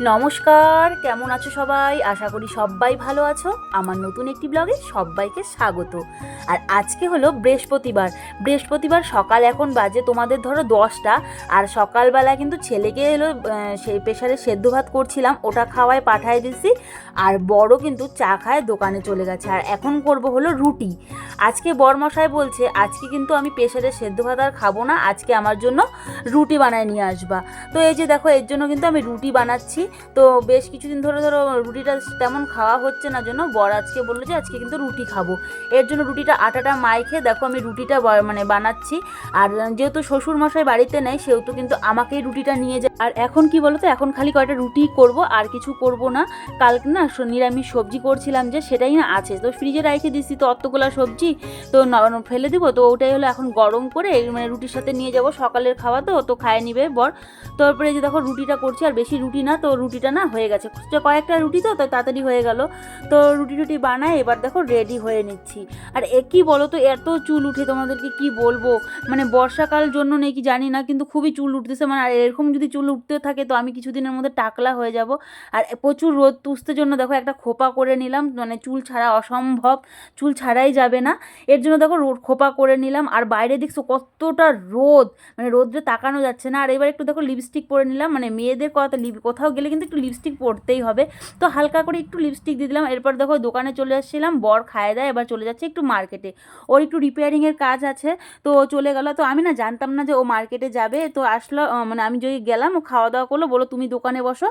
নমস্কার, কেমন আছো সবাই? আশা করি সবাই ভালো আছো। আমার নতুন একটি ব্লগে সবাইকে স্বাগত। আর আজকে হলো বৃহস্পতিবার সকাল এখন বাজে তোমাদের ধরো 10টা। আর সকালবেলা কিন্তু ছেলেকে হলো সেই প্রেসারে সেদ্ধ ভাত করছিলাম, ওটা খাওয়ায় পাঠায় দিছি। আর বড় কিন্তু চা খায় দোকানে চলে গেছে। আর এখন করব হলো রুটি। আজকে বরমশাই বলছে আজকে কিন্তু আমি প্রেসারে সেদ্ধ ভাত আর খাবো না, আজকে আমার জন্য রুটি বানায় নিয়ে আসবা। তো এই যে দেখো, এর জন্য কিন্তু আমি রুটি বানাচ্ছি। তো বেশ কিছুদিন ধরে রুটিটা তেমন খাওয়া হচ্ছে না, জন্য বর আজকে বললো যে আজকে কিন্তু রুটি খাবো। এর জন্য রুটিটা আটাটা মাইখে দেখো আমি রুটিটা বানাচ্ছি। আর যেহেতু শ্বশুর মশাই বাড়িতে নেই, সেহেতু কিন্তু আমাকেই রুটিটা নিয়ে যায়। আর এখন কি বলো তো, এখন খালি কয়টা রুটি করব, আর কিছু করব না। কালকে না নিরামিষ সবজি করছিলাম, যে সেটাই না আছে, তো ফ্রিজে রেখে দিচ্ছি। তো অতগুলা সবজি তো ফেলে দিব, তো ওটাই হলো এখন গরম করে মানে রুটির সাথে নিয়ে যাব। সকালের খাওয়া তো তো খায় নিবে বর। তারপরে যে দেখো রুটিটা করছি, আর বেশি রুটি না, তো রুটিটা না হয়ে গেছে, কয়েকটা রুটি তো তাড়াতাড়ি হয়ে গেল। তো রুটি বানায় এবার দেখো রেডি হয়ে নিচ্ছি। আর কি বলো তো, এত চুল উঠে তোমাদেরকে কি বলবো, মানে বর্ষাকাল জন্য নেই কি জানি না, কিন্তু খুবই চুল উঠতেছে। মানে আর এরকম যদি চুল উঠতে থাকে তো আমি কিছুদিনের মধ্যে টাকলা হয়ে যাব। আর প্রচুর রোদ তুষতে জন্য দেখো একটা খোপা করে নিলাম, মানে চুল ছাড়া অসম্ভব, চুল ছাড়াই যাবে না। এর জন্য দেখো খোপা করে নিলাম। আর বাইরে দেখছো কতটা রোদ, মানে রোদ্রে তাকানো যাচ্ছে না। আর এবার একটু দেখো লিপস্টিক পরে নিলাম, মানে মেয়েদের কোথাও গেলে কিন্তু একটু লিপস্টিক পরতেই হবে। তো হালকা করে একটু লিপস্টিক দিয়ে দিলাম। এরপর দেখো দোকানে চলে আসছিলাম, বর খায় দেয় এবার চলে যাচ্ছে একটু মার্কেটে, ওর একটু রিপেয়ারিংয়ের কাজ আছে। তো ও চলে গেল, তো আমি না জানতাম না যে ও মার্কেটে যাবে। তো আসলো, মানে আমি যদি গেলাম, ও খাওয়া দাওয়া করলো, বলো তুমি দোকানে বসো,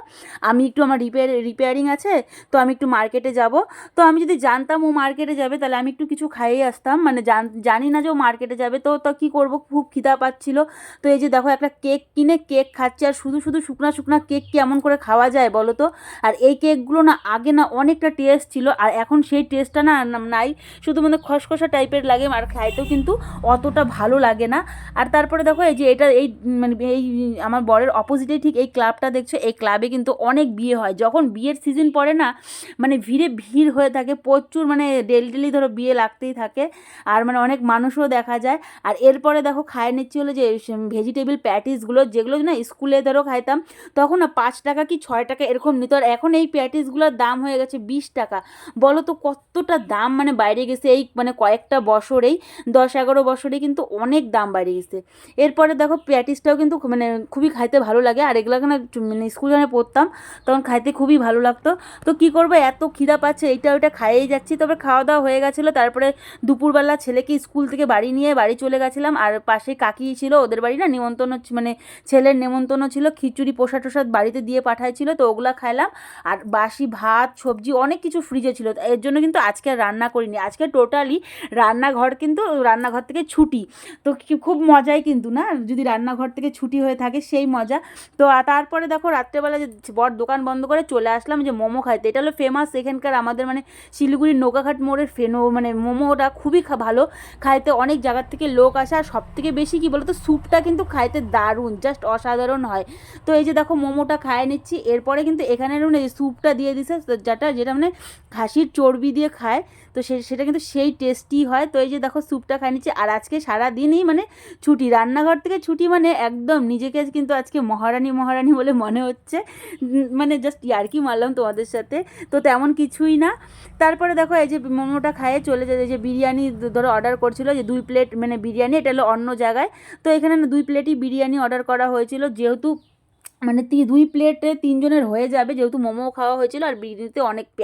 আমি একটু আমার রিপেয়ারিং আছে, তো আমি একটু মার্কেটে যাব। তো আমি যদি জানতাম ও মার্কেটে যাবে, তাহলে আমি একটু কিছু খাইয়ে আসতাম, মানে জানি না যে ও মার্কেটে যাবে। তো কী করবো, খুব খিদা পাচ্ছিল। তো এই যে দেখো একটা কেক কিনে কেক খাচ্ছি। আর শুধু শুধু শুকনা শুকনা কেক কি এমন করে খাওয়া যায় বলো তো? আর এই কেকগুলো না আগে না অনেকটা টেস্ট ছিল, আর এখন সেই টেস্টটা না নাই, শুধু মানে খসখসা টাইপের লাগে, আর খাইতেও কিন্তু অতটা ভালো লাগে না। আর তারপরে দেখো এই যে এটা এই মানে এই আমার বরের অপোজিটে ঠিক এই ক্লাবটা দেখছো, এই ক্লাবে কিন্তু অনেক বিয়ে হয়। যখন বিয়ের সিজন পড়ে না, মানে ভিড় হয়ে থাকে প্রচুর, মানে ডেলি ধরো বিয়ে লাগতেই থাকে। আর মানে অনেক মানুষও দেখা যায়। আর এরপরে দেখো খায় নিচ্ছি হলো যে ভেজিটেবল প্যাটিসগুলো, যেগুলো না স্কুলে ধরো খাইতাম তখন না 5 টাকা কি 6 টাকা এরকম নিত। আর এখন এই প্যাটিসগুলোর দাম হয়ে গেছে 20 টাকা। বলো তো কতটা দাম মানে বাইরে গেছে এই মানে কয়েকটা বছরেই, 10-11 বছরে কিন্তু অনেক দাম বাইরে গেছে। এরপরে দেখো প্যাটিসটাও কিন্তু মানে খুবই খাইতে ভালো লাগে। আর এগুলো না মানে স্কুল যখন পড়তাম তখন খাইতে খুবই ভালো লাগতো। তো কি করবো, এত খিদা পাচ্ছে, এইটা ওইটা খাইয়েই যাচ্ছি। তবে খাওয়া দাওয়া হয়ে গেছিলো। তারপরে দুপুরবেলা ছেলেকে স্কুল থেকে বাড়ি নিয়ে বাড়ি চলে গেছিলাম। আর পাশে কাকি ছিল, ওদের বাড়ি না নিমন্ত্রণ, মানে ছেলের নেমন্তন্ন ছিল, খিচুড়ি প্রসাদ বাড়িতে দিয়ে পাঠাইছিল, তো ওগুলা খাইলাম। আর বাসি ভাত সবজি অনেক কিছু ফ্রিজে ছিল, এর জন্য কিন্তু আজকে আর রান্না করিনি। আজকে টোটালি রান্নাঘর থেকে ছুটি। তো খুব মজাই কিন্তু না, যদি রান্নাঘর থেকে ছুটি হয়ে থাকে সেই মজা। তো তারপরে দেখো রাত্রেবেলা যে বর দোকান বন্ধ করে চলে আসলাম যে মোমো খাইতে। এটা হলো ফেমাস এখানকার আমাদের মানে শিলিগুড়ির নৌকাঘাট মোড়ের মানে মোমোটা খুবই ভালো খাইতে, অনেক জায়গার থেকে লোক আসে। আর সব থেকে বেশি কী বলতো, স্যুপটা কিন্তু খাইতে দারুণ, জাস্ট অসাধারণ হয়। তো এই যে দেখো মোমোটা খাইয়ে নিচ্ছি। এরপরে কিন্তু এখানের মানে স্যুপটা দিয়ে দিছে, যেটা মানে খাসির চর্বি দিয়ে খায়, তো সেটা কিন্তু সেই টেস্টি হয়। তো এই যে দেখো স্যুপটা খাই নিচ্ছি। আর আজকে সারাদিনই মানে ছুটি, রান্নাঘর থেকে ছুটি, মানে একদম নিজেকে কিন্তু আজকে মহারানী বলে মনে হচ্ছে। মানে জাস্ট ইয়ার্কি মারলাম তোমাদের সাথে, তো তেমন কিছুই না। তারপরে দেখো এই যে মোমোটা খাইয়ে চলে যায়, যে বিরিয়ানি ধরো অর্ডার করছিল, যে 2 প্লেট মানে বিরিয়ানি, এটা হলো অন্য জায়গায়। তো এখানে না 2 প্লেটই বিরিয়ানি অর্ডার করা হয়েছিল, যেহেতু মানে 2 প্লেটে 3 জনের হয়ে যাবে, যেহেতু মোমো খাওয়া হয়েছিল। আর বিরিয়ানিতে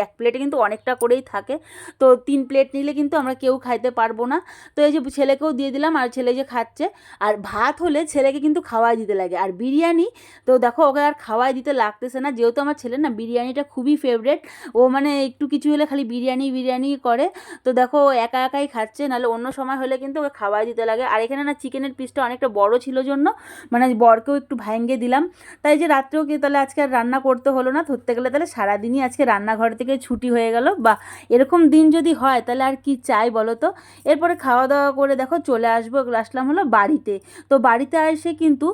এক প্লেটে কিন্তু অনেকটা করেই থাকে, তো 3 প্লেট নিলে কিন্তু আমরা কেউ খাইতে পারবো না। তো এই যে ছেলেকেও দিয়ে দিলাম, আর ছেলে যে খাচ্ছে। আর ভাত হলে ছেলেকে কিন্তু খাওয়াই দিতে লাগে, আর বিরিয়ানি তো দেখো ওকে আর খাওয়াই দিতে লাগতেছে না, যেহেতু আমার ছেলে না বিরিয়ানিটা খুবই ফেভারেট। ও মানে একটু কিছু হলে খালি বিরিয়ানি করে। তো দেখো ও একা একাই খাচ্ছে, নাহলে অন্য সময় হলে কিন্তু ওকে খাওয়াই দিতে লাগে। আর এখানে না চিকেনের পিসটা অনেকটা বড় ছিল জন্য মানে বরকেও একটু ভাঙিয়ে দিলাম। তাই যে রাত্রেও কি তাহলে আজকে আর রান্না করতে হলো না, ধরতে গেলে তাহলে সারাদিনই আজকে রান্নাঘর থেকে ছুটি হয়ে গেল। বা এরকম দিন যদি হয় তাহলে আর কি চাই বলো তো। এরপরে খাওয়া দাওয়া করে দেখো আসলাম হলো বাড়িতে। তো বাড়িতে এসে কিন্তু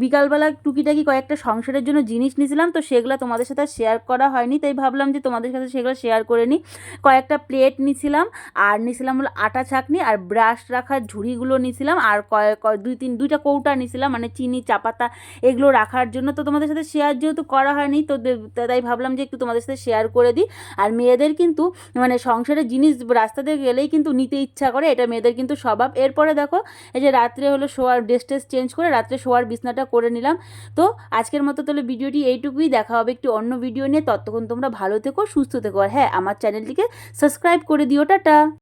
বিকালবেলা টুকিটাকি কয়েকটা সংসারের জন্য জিনিস নিয়েছিলাম, তো সেগুলো তোমাদের সাথে শেয়ার করা হয়নি, তাই ভাবলাম যে তোমাদের সাথে সেগুলো শেয়ার করে নিই। কয়েকটা প্লেট নিয়েছিলাম, আর নিয়েছিলাম হলো আটা ছাঁকনি, আর ব্রাশ রাখার ঝুড়িগুলো নিয়েছিলাম, আর দুইটা কৌটা নিয়েছিলাম, মানে চিনি চাপাতা এগুলো রাখার জন্য। তো তো তোমাদের সাথে শেয়ার যেহেতু করা হয়নি, তো তাই ভাবলাম যে একটু তোমাদের সাথে শেয়ার করে দিই। আর মেয়েদের কিন্তু মানে সংসারের জিনিস রাস্তা দিয়ে গেলেই কিন্তু নিতে ইচ্ছা করে, এটা মেয়েদের কিন্তু স্বভাব। এরপরে দেখো এই যে রাত্রে হলো শোয়ার ড্রেস টেস চেঞ্জ করে রাত্রে শোয়ার বিছনাটা করে নিলাম। তো আজকের মতো তাহলে ভিডিওটি এইটুকুই, দেখা হবে একটি অন্য ভিডিও নিয়ে। ততক্ষণ তোমরা ভালো থেকো, সুস্থ থেকো, আর হ্যাঁ আমার চ্যানেলটিকে সাবস্ক্রাইব করে দিও। টাটা।